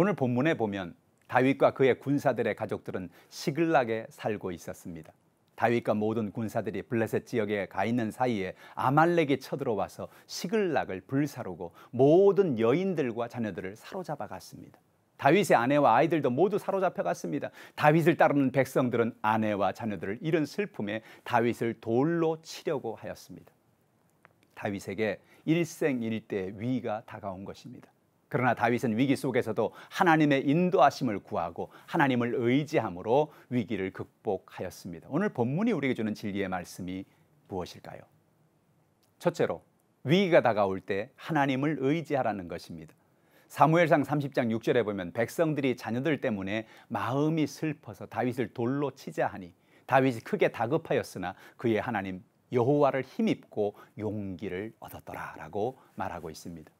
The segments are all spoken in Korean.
오늘 본문에 보면 다윗과 그의 군사들의 가족들은 시글락에 살고 있었습니다. 다윗과 모든 군사들이 블레셋 지역에 가 있는 사이에 아말렉이 쳐들어와서 시글락을 불사르고 모든 여인들과 자녀들을 사로잡아 갔습니다. 다윗의 아내와 아이들도 모두 사로잡혀 갔습니다. 다윗을 따르는 백성들은 아내와 자녀들을 잃은 슬픔에 다윗을 돌로 치려고 하였습니다. 다윗에게 일생일대 위기가 다가온 것입니다. 그러나 다윗은 위기 속에서도 하나님의 인도하심을 구하고 하나님을 의지함으로 위기를 극복하였습니다. 오늘 본문이 우리에게 주는 진리의 말씀이 무엇일까요? 첫째로, 위기가 다가올 때 하나님을 의지하라는 것입니다. 사무엘상 30장 6절에 보면 백성들이 자녀들 때문에 마음이 슬퍼서 다윗을 돌로 치자 하니 다윗이 크게 다급하였으나 그의 하나님 여호와를 힘입고 용기를 얻었더라라고 말하고 있습니다.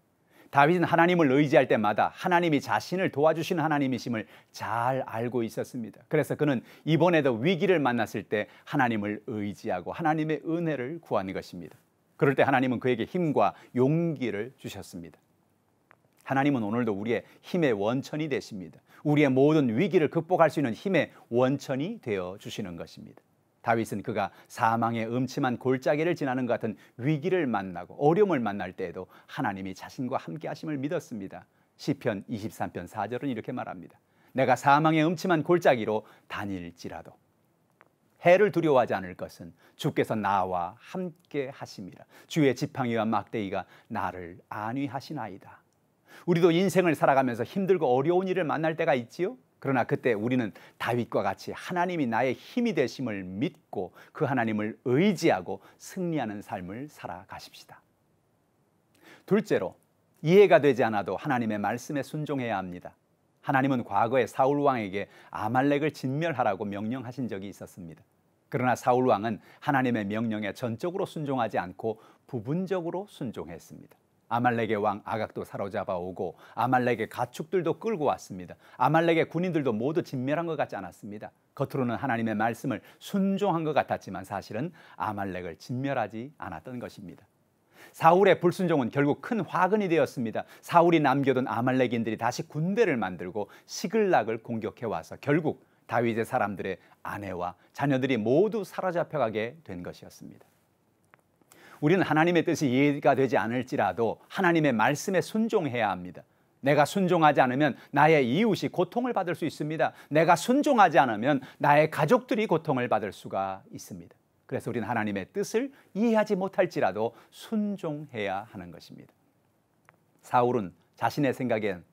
다윗은 하나님을 의지할 때마다 하나님이 자신을 도와주시는 하나님이심을 잘 알고 있었습니다. 그래서 그는 이번에도 위기를 만났을 때 하나님을 의지하고 하나님의 은혜를 구하는 것입니다. 그럴 때 하나님은 그에게 힘과 용기를 주셨습니다. 하나님은 오늘도 우리의 힘의 원천이 되십니다. 우리의 모든 위기를 극복할 수 있는 힘의 원천이 되어 주시는 것입니다. 다윗은 그가 사망의 음침한 골짜기를 지나는 것 같은 위기를 만나고 어려움을 만날 때에도 하나님이 자신과 함께 하심을 믿었습니다. 시편 23편 4절은 이렇게 말합니다. 내가 사망의 음침한 골짜기로 다닐지라도 해를 두려워하지 않을 것은 주께서 나와 함께 하심이라. 주의 지팡이와 막대기가 나를 안위하시나이다. 우리도 인생을 살아가면서 힘들고 어려운 일을 만날 때가 있지요. 그러나 그때 우리는 다윗과 같이 하나님이 나의 힘이 되심을 믿고 그 하나님을 의지하고 승리하는 삶을 살아가십시다. 둘째로, 이해가 되지 않아도 하나님의 말씀에 순종해야 합니다. 하나님은 과거에 사울 왕에게 아말렉을 진멸하라고 명령하신 적이 있었습니다. 그러나 사울 왕은 하나님의 명령에 전적으로 순종하지 않고 부분적으로 순종했습니다. 아말렉의 왕 아각도 사로잡아 오고 아말렉의 가축들도 끌고 왔습니다. 아말렉의 군인들도 모두 진멸한 것 같지 않았습니다. 겉으로는 하나님의 말씀을 순종한 것 같았지만 사실은 아말렉을 진멸하지 않았던 것입니다. 사울의 불순종은 결국 큰 화근이 되었습니다. 사울이 남겨둔 아말렉인들이 다시 군대를 만들고 시글락을 공격해 와서 결국 다윗의 사람들의 아내와 자녀들이 모두 사로잡혀가게 된 것이었습니다. 우리는 하나님의 뜻이 이해가 되지 않을지라도 하나님의 말씀에 순종해야 합니다. 내가 순종하지 않으면 나의 이웃이 고통을 받을 수 있습니다. 내가 순종하지 않으면 나의 가족들이 고통을 받을 수가 있습니다. 그래서 우리는 하나님의 뜻을 이해하지 못할지라도 순종해야 하는 것입니다. 사울은 자신의 생각엔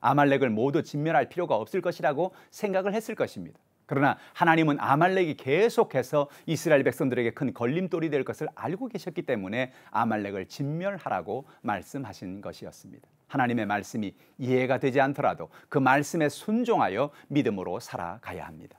아말렉을 모두 진멸할 필요가 없을 것이라고 생각을 했을 것입니다. 그러나 하나님은 아말렉이 계속해서 이스라엘 백성들에게 큰 걸림돌이 될 것을 알고 계셨기 때문에 아말렉을 진멸하라고 말씀하신 것이었습니다. 하나님의 말씀이 이해가 되지 않더라도 그 말씀에 순종하여 믿음으로 살아가야 합니다.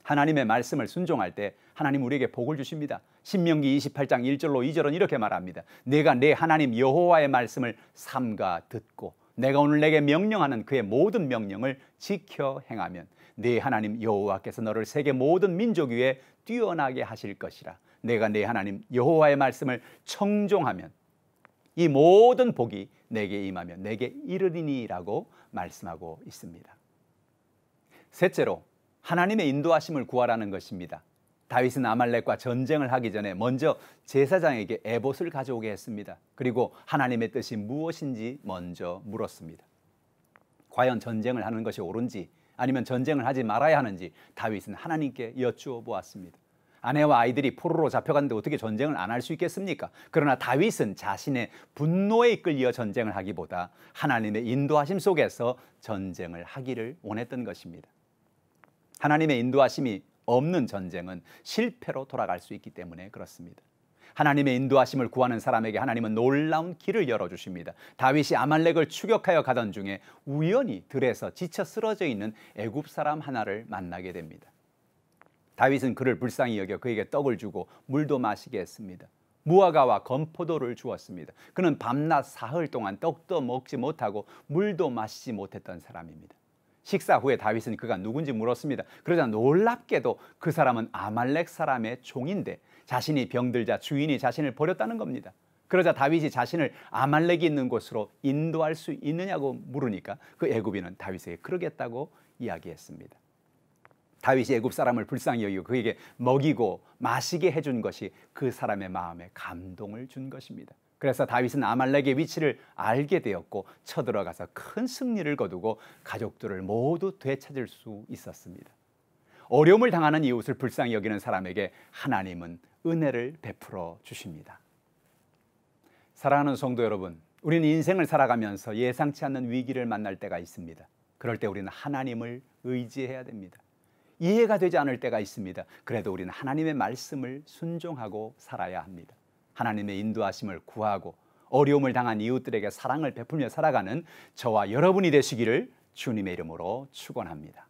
하나님의 말씀을 순종할 때 하나님 우리에게 복을 주십니다. 신명기 28장 1절로 2절은 이렇게 말합니다. 내가 내 하나님 여호와의 말씀을 삼가 듣고 내가 오늘 내게 명령하는 그의 모든 명령을 지켜 행하면 네 하나님 여호와께서 너를 세계 모든 민족 위에 뛰어나게 하실 것이라. 내가 네 하나님 여호와의 말씀을 청종하면 이 모든 복이 내게 임하며 내게 이르리니라고 말씀하고 있습니다. 셋째로, 하나님의 인도하심을 구하라는 것입니다. 다윗은 아말렉과 전쟁을 하기 전에 먼저 제사장에게 에봇을 가져오게 했습니다. 그리고 하나님의 뜻이 무엇인지 먼저 물었습니다. 과연 전쟁을 하는 것이 옳은지 아니면 전쟁을 하지 말아야 하는지 다윗은 하나님께 여쭈어 보았습니다. 아내와 아이들이 포로로 잡혀갔는데 어떻게 전쟁을 안 할 수 있겠습니까? 그러나 다윗은 자신의 분노에 이끌려 전쟁을 하기보다 하나님의 인도하심 속에서 전쟁을 하기를 원했던 것입니다. 하나님의 인도하심이 없는 전쟁은 실패로 돌아갈 수 있기 때문에 그렇습니다. 하나님의 인도하심을 구하는 사람에게 하나님은 놀라운 길을 열어주십니다. 다윗이 아말렉을 추격하여 가던 중에 우연히 들에서 지쳐 쓰러져 있는 애굽 사람 하나를 만나게 됩니다. 다윗은 그를 불쌍히 여겨 그에게 떡을 주고 물도 마시게 했습니다. 무화과와 건포도를 주었습니다. 그는 밤낮 사흘 동안 떡도 먹지 못하고 물도 마시지 못했던 사람입니다. 식사 후에 다윗은 그가 누군지 물었습니다. 그러자 놀랍게도 그 사람은 아말렉 사람의 종인데 자신이 병들자 주인이 자신을 버렸다는 겁니다. 그러자 다윗이 자신을 아말렉이 있는 곳으로 인도할 수 있느냐고 물으니까 그 애굽인은 다윗에게 그러겠다고 이야기했습니다. 다윗이 애굽 사람을 불쌍히 여기고 그에게 먹이고 마시게 해준 것이 그 사람의 마음에 감동을 준 것입니다. 그래서 다윗은 아말렉의 위치를 알게 되었고 쳐들어가서 큰 승리를 거두고 가족들을 모두 되찾을 수 있었습니다. 어려움을 당하는 이웃을 불쌍히 여기는 사람에게 하나님은 은혜를 베풀어 주십니다. 사랑하는 성도 여러분, 우리는 인생을 살아가면서 예상치 않는 위기를 만날 때가 있습니다. 그럴 때 우리는 하나님을 의지해야 됩니다. 이해가 되지 않을 때가 있습니다. 그래도 우리는 하나님의 말씀을 순종하고 살아야 합니다. 하나님의 인도하심을 구하고 어려움을 당한 이웃들에게 사랑을 베풀며 살아가는 저와 여러분이 되시기를 주님의 이름으로 축원합니다.